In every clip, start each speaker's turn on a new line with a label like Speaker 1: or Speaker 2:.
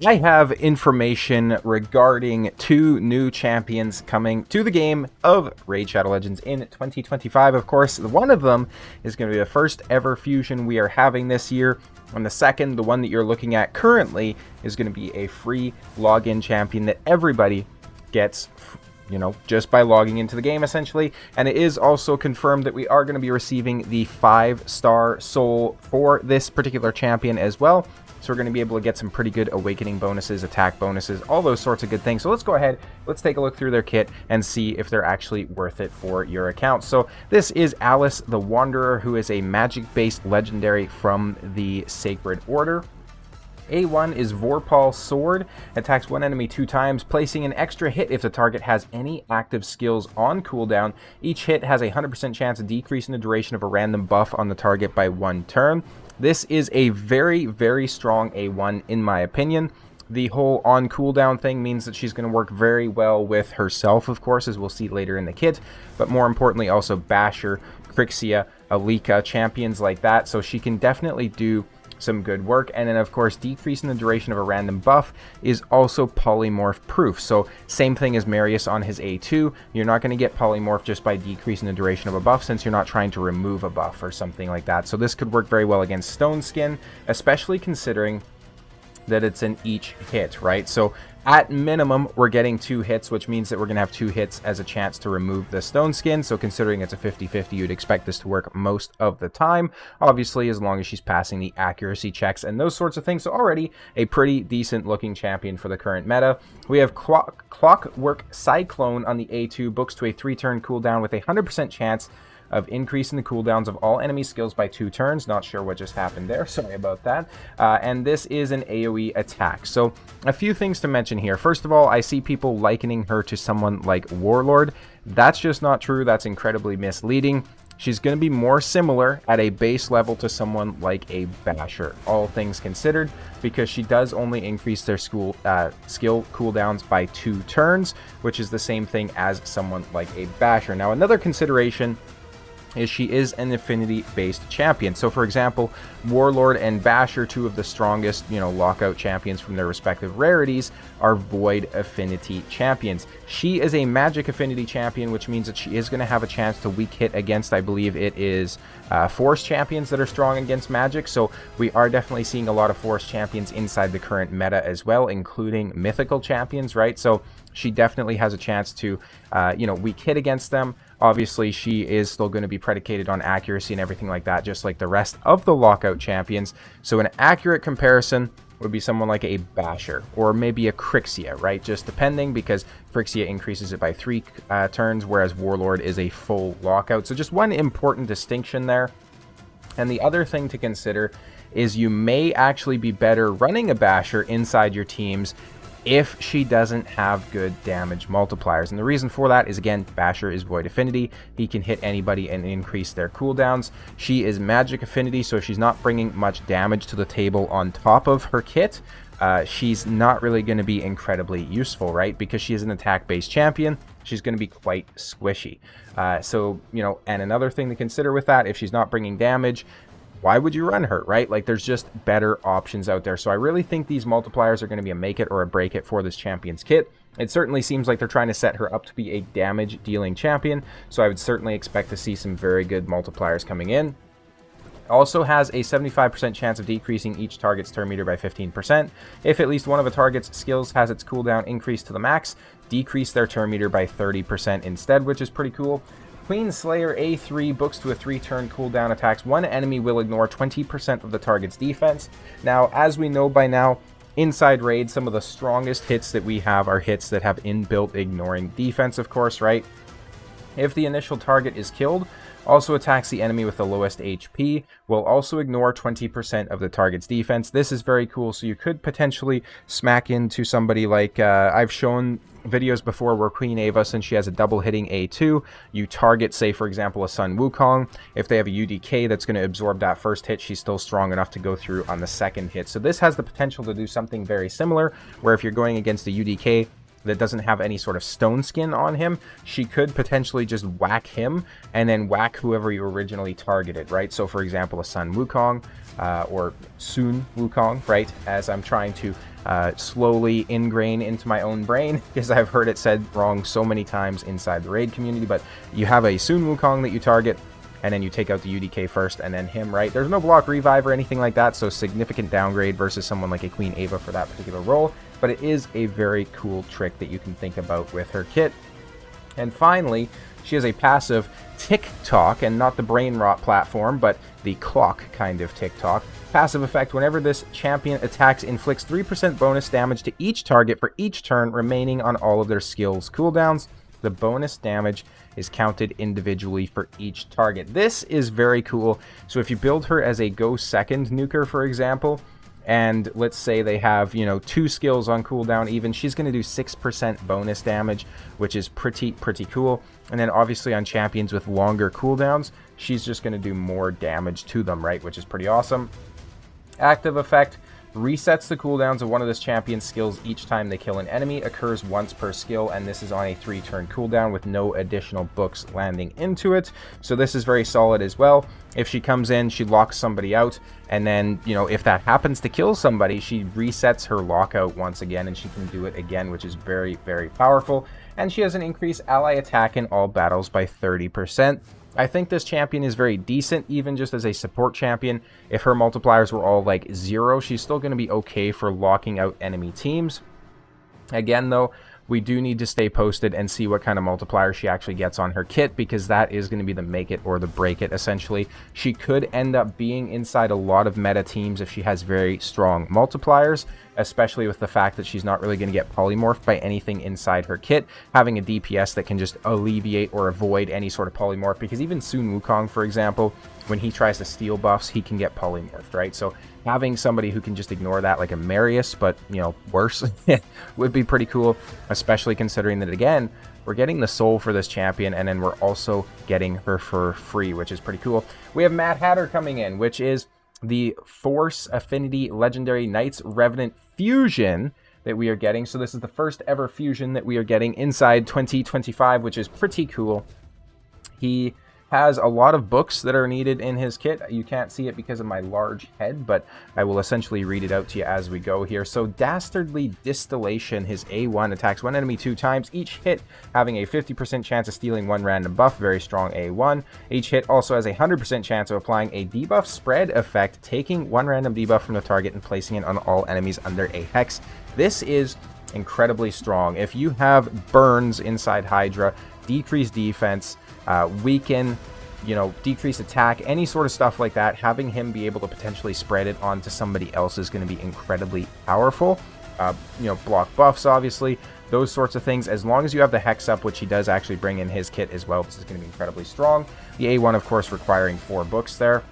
Speaker 1: I have information regarding 2 new champions coming to the game of Raid Shadow Legends in 2025. Of course, one of them is going to be the first ever fusion we are having this year. And the second, the one that you're looking at currently, is going to be a free login champion that everybody gets, you know, just by logging into the game, essentially. And it is also confirmed that we are going to be receiving the 5-star soul for this particular champion as well. So we're going to be able to get some pretty good awakening bonuses, attack bonuses, all those sorts of good things. So let's go ahead, let's take a look through their kit and see if they're actually worth it for your account. So this is Alice the Wanderer, who is a magic-based legendary from the Sacred Order. A1 is Vorpal's Sword, attacks one enemy 2 times, placing an extra hit if the target has any active skills on cooldown. Each hit has a 100% chance of decreasing the duration of a random buff on the target by 1 turn. This is a very, very strong A1 in my opinion. The whole on cooldown thing means that she's going to work very well with herself, of course, as we'll see later in the kit, but more importantly also Basher, Crixia, Alika, champions like that, so she can definitely do some good work. And then of course decreasing the duration of a random buff is also polymorph proof, so same thing as Marius on his A2. You're not going to get polymorph just by decreasing the duration of a buff, since you're not trying to remove a buff or something like that. So this could work very well against Stone Skin, especially considering that it's in each hit, right? So at minimum we're getting 2 hits, which means that we're gonna have 2 hits as a chance to remove the Stone Skin. So considering it's a 50-50, you'd expect this to work most of the time, obviously, as long as she's passing the accuracy checks and those sorts of things. So already a pretty decent looking champion for the current meta. We have Clockwork Cyclone on the A2, books to a 3-turn cooldown with a 100% chance of increasing the cooldowns of all enemy skills by 2 turns. Not sure what just happened there, sorry about that. And this is an AoE attack. So a few things to mention here. First of all, I see people likening her to someone like Warlord. That's just not true. That's incredibly misleading. She's going to be more similar at a base level to someone like a Basher, all things considered, because she does only increase their skill cooldowns by 2 turns, which is the same thing as someone like a Basher. Now, another consideration is she is an affinity-based champion. So, for example, Warlord and Basher, 2 of the strongest, lockout champions from their respective rarities, are Void affinity champions. She is a magic affinity champion, which means that she is going to have a chance to weak hit against, I believe it is, force champions that are strong against magic. So we are definitely seeing a lot of force champions inside the current meta as well, including mythical champions, right? So she definitely has a chance to, weak hit against them. Obviously, she is still going to be predicated on accuracy and everything like that, just like the rest of the lockout champions. So an accurate comparison would be someone like a Basher or maybe a Crixia, right? Just depending, because Crixia increases it by 3 turns, whereas Warlord is a full lockout. So just one important distinction there. And the other thing to consider is you may actually be better running a Basher inside your teams if she doesn't have good damage multipliers. And the reason for that is, again, Basher is Void Affinity. He can hit anybody and increase their cooldowns. She is Magic Affinity, so she's not bringing much damage to the table on top of her kit. She's not really going to be incredibly useful, right? Because she is an attack-based champion, she's going to be quite squishy. And another thing to consider with that, if she's not bringing damage, why would you run her, right? Like, there's just better options out there. So I really think these multipliers are going to be a make it or a break it for this champion's kit. It certainly seems like they're trying to set her up to be a damage dealing champion, so I would certainly expect to see some very good multipliers coming in. Also has a 75% chance of decreasing each target's turn meter by 15%. If at least one of a target's skills has its cooldown increased to the max, decrease their turn meter by 30% instead, which is pretty cool. Queen Slayer A3, books to a 3-turn cooldown, attacks one enemy, will ignore 20% of the target's defense. Now, as we know by now, inside Raid, some of the strongest hits that we have are hits that have inbuilt ignoring defense, of course, right? If the initial target is killed, also attacks the enemy with the lowest HP, will also ignore 20% of the target's defense. This is very cool, so you could potentially smack into somebody like, I've shown videos before where Queen Ava, since she has a double hitting A2, you target, say for example, a Sun Wukong. If they have a UDK that's going to absorb that first hit, she's still strong enough to go through on the second hit. So this has the potential to do something very similar, where if you're going against a UDK that doesn't have any sort of stone skin on him, she could potentially just whack him and then whack whoever you originally targeted, right? So for example, a Sun Wukong or Sun Wukong, right? As I'm trying to slowly ingrain into my own brain, because I've heard it said wrong so many times inside the raid community. But you have a Sun Wukong that you target, and then you take out the UDK first, and then him, right? There's no block revive or anything like that, so significant downgrade versus someone like a Queen Ava for that particular role. But it is a very cool trick that you can think about with her kit. And finally, she has a passive TikTok, and not the brain rot platform, but the clock kind of TikTok. Passive effect: whenever this champion attacks, inflicts 3% bonus damage to each target for each turn remaining on all of their skills cooldowns. The bonus damage is counted individually for each target. This is very cool. So if you build her as a go second nuker, for example, and let's say they have, you know, 2 skills on cooldown even, she's going to do 6% bonus damage, which is pretty cool. And then obviously on champions with longer cooldowns, she's just going to do more damage to them, right? Which is pretty awesome. Active effect: resets the cooldowns of one of this champion's skills each time they kill an enemy. Occurs once per skill, and this is on a 3-turn cooldown with no additional books landing into it. So this is very solid as well. If she comes in, she locks somebody out, and then, you know, if that happens to kill somebody, she resets her lockout once again, and she can do it again, which is very powerful. And she has an increased ally attack in all battles by 30%. I think this champion is very decent, even just as a support champion. If her multipliers were all like 0, she's still going to be okay for locking out enemy teams. Again, though, we do need to stay posted and see what kind of multiplier she actually gets on her kit, because that is going to be the make it or the break it, essentially. She could end up being inside a lot of meta teams if she has very strong multipliers, especially with the fact that she's not really going to get polymorphed by anything inside her kit. Having a DPS that can just alleviate or avoid any sort of polymorph, because even Sun Wukong, for example, when he tries to steal buffs, he can get polymorphed, right? So having somebody who can just ignore that, like a Marius, but, you know, worse, would be pretty cool, especially considering that, again, we're getting the soul for this champion, and then we're also getting her for free, which is pretty cool. We have Mad Hatter coming in, which is the Force Affinity Legendary Knights Revenant fusion that we are getting. So this is the first ever fusion that we are getting inside 2025, which is pretty cool. He has a lot of books that are needed in his kit. You can't see it because of my large head, but I will essentially read it out to you as we go here. So Dastardly Distillation, his A1 attacks one enemy 2 times, each hit having a 50% chance of stealing 1 random buff, very strong A1. Each hit also has a 100% chance of applying a debuff spread effect, taking 1 random debuff from the target and placing it on all enemies under a hex. This is incredibly strong. If you have burns inside Hydra, decreased defense, weaken, you know, decreased attack, any sort of stuff like that, having him be able to potentially spread it onto somebody else is going to be incredibly powerful. You know, block buffs, obviously, those sorts of things. As long as you have the hex up, which he does actually bring in his kit as well, this is going to be incredibly strong. The A1, of course, requiring 4 books there.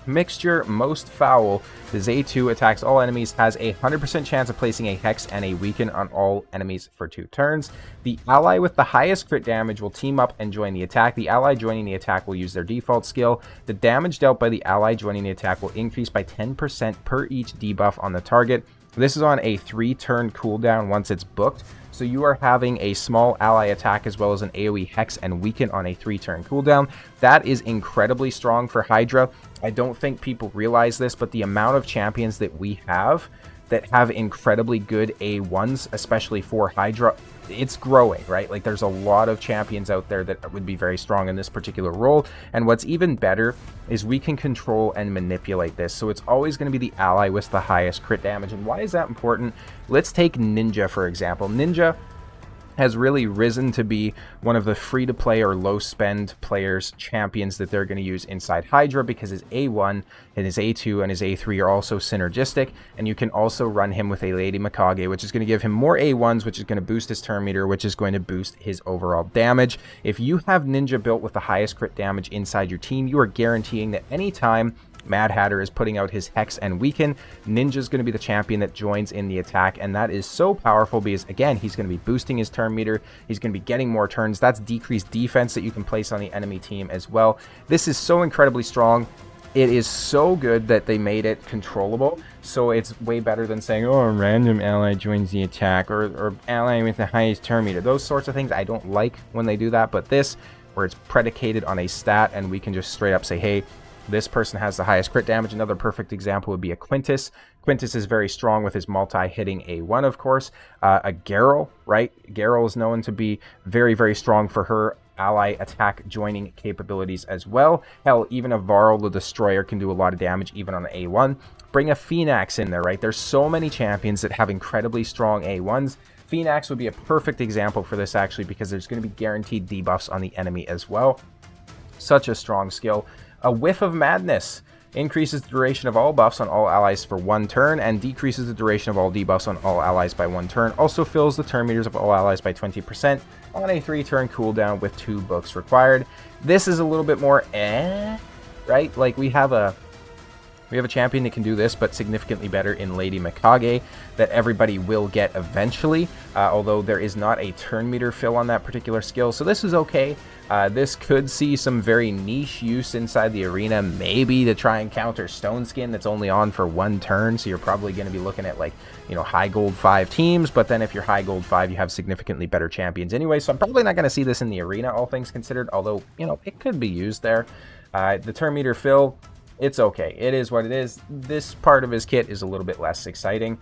Speaker 1: Mixture Most Foul. His A2 attacks all enemies, has a 100% chance of placing a hex and a weaken on all enemies for 2 turns. The ally with the highest crit damage will team up and join the attack. The ally joining the attack will use their default skill. The damage dealt by the ally joining the attack will increase by 10% per each debuff on the target. This is on a 3-turn cooldown once it's booked. So you are having a small ally attack as well as an AoE hex and weaken on a 3-turn cooldown. That is incredibly strong for Hydra. I don't think people realize this, but the amount of champions that we have that have incredibly good A1s, especially for Hydra, it's growing, right? Like, there's a lot of champions out there that would be very strong in this particular role. And what's even better is we can control and manipulate this. So it's always going to be the ally with the highest crit damage. And why is that important? Let's take Ninja, for example. Ninja has really risen to be one of the free-to-play or low-spend players champions that they're going to use inside Hydra, because his A1 and his A2 and his A3 are also synergistic, and you can also run him with a Lady Mikage, which is going to give him more A1s, which is going to boost his turn meter, which is going to boost his overall damage. If you have Ninja built with the highest crit damage inside your team, you are guaranteeing that anytime Mad Hatter is putting out his Hex and Weaken, Ninja's going to be the champion that joins in the attack, and that is so powerful because, again, he's going to be boosting his turn meter, he's going to be getting more turns, that's decreased defense that you can place on the enemy team as well. This is so incredibly strong. it is so good that they made it controllable, so it's way better than saying, oh, a random ally joins the attack, or ally with the highest turn meter. Those sorts of things I don't like when they do that, but this, where it's predicated on a stat and we can just straight up say, hey, this person has the highest crit damage. Another perfect example would be a Quintus. Quintus is very strong with his multi-hitting A1, of course. A Garrel, right? Garrel is known to be very, very strong for her ally attack joining capabilities as well. Hell, even a Varl the Destroyer can do a lot of damage even on A1. Bring a Phoenix in there, right? There's so many champions that have incredibly strong A1s. Phoenix would be a perfect example for this, actually, because there's going to be guaranteed debuffs on the enemy as well. Such a strong skill. A Whiff of Madness increases the duration of all buffs on all allies for 1 turn and decreases the duration of all debuffs on all allies by 1 turn. Also fills the turn meters of all allies by 20% on a 3-turn cooldown with 2 books required. This is a little bit more right? Like we have a champion that can do this, but significantly better in Lady Mikage that everybody will get eventually, although there is not a turn meter fill on that particular skill. So this is okay. This could see some very niche use inside the arena, maybe to try and counter Stone Skin that's only on for 1 turn. So you're probably going to be looking at, like, you know, high gold 5 teams, but then if you're high gold 5, you have significantly better champions anyway. So I'm probably not going to see this in the arena, all things considered, although, you know, it could be used there. The turn meter fill, it's okay. It is what it is. This part of his kit is a little bit less exciting.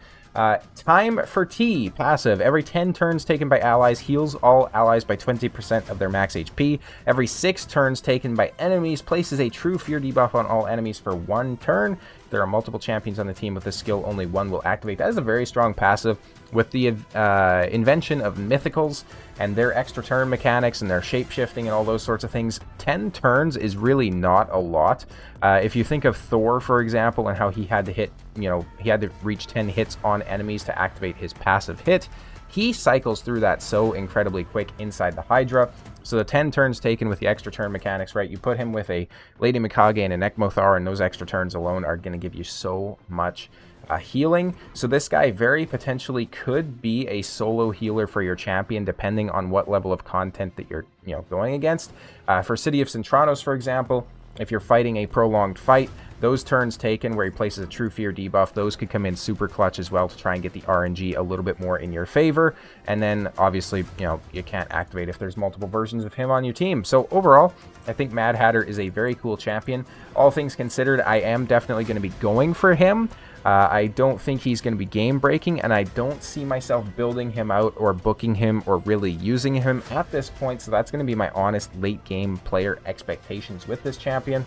Speaker 1: Time for Tea, passive. Every 10 turns taken by allies heals all allies by 20% of their max HP. Every 6 turns taken by enemies places a true fear debuff on all enemies for 1 turn. If there are multiple champions on the team with this skill, only 1 will activate. That is a very strong passive. With the invention of mythicals and their extra turn mechanics and their shape-shifting and all those sorts of things, 10 turns is really not a lot. If you think of Thor, for example, and how he had to hit, you know, he had to reach 10 hits on enemies to activate his passive hit, he cycles through that so incredibly quick inside the Hydra. So the 10 turns taken with the extra turn mechanics, right? You put him with a Lady Mikage and an Ekmothar, and those extra turns alone are going to give you so much healing. So this guy very potentially could be a solo healer for your champion, depending on what level of content that you're, you know, going against. For City of Centranos, for example, if you're fighting a prolonged fight, those turns taken where he places a True Fear debuff, those could come in super clutch as well to try and get the RNG a little bit more in your favor. And then obviously, you know, you can't activate if there's multiple versions of him on your team. So overall, I think Mad Hatter is a very cool champion. All things considered, I am definitely going to be going for him. I don't think he's going to be game breaking, and I don't see myself building him out or booking him or really using him at this point. So that's going to be my honest late game player expectations with this champion.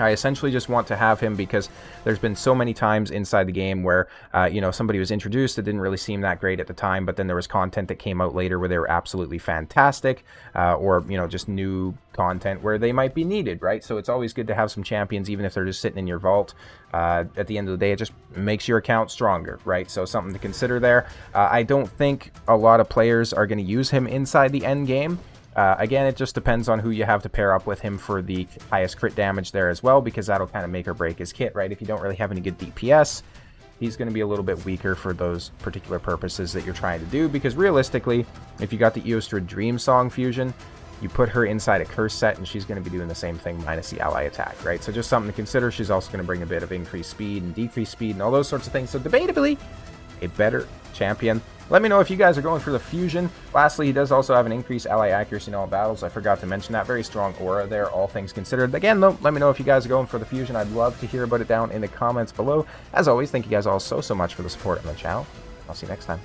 Speaker 1: I essentially just want to have him because there's been so many times inside the game where, you know, somebody was introduced that didn't really seem that great at the time, but then there was content that came out later where they were absolutely fantastic, or, you know, just new content where they might be needed, right? So it's always good to have some champions, even if they're just sitting in your vault. At the end of the day, it just makes your account stronger, right? So something to consider there. I don't think a lot of players are going to use him inside the end game. Again, it just depends on who you have to pair up with him for the highest crit damage there as well, because that'll kind of make or break his kit, right? If you don't really have any good DPS, he's going to be a little bit weaker for those particular purposes that you're trying to do, because realistically, if you got the Eostra Dream Song fusion, you put her inside a curse set, and she's going to be doing the same thing minus the ally attack, right? So just something to consider. She's also going to bring a bit of increased speed and decreased speed and all those sorts of things. So debatably, a better champion. Let me know if you guys are going for the fusion. Lastly, he does also have an increased ally accuracy in all battles. I forgot to mention that. Very strong aura there, all things considered. Again, though, let me know if you guys are going for the fusion. I'd love to hear about it down in the comments below. As always, thank you guys all so much for the support on the channel. I'll see you next time.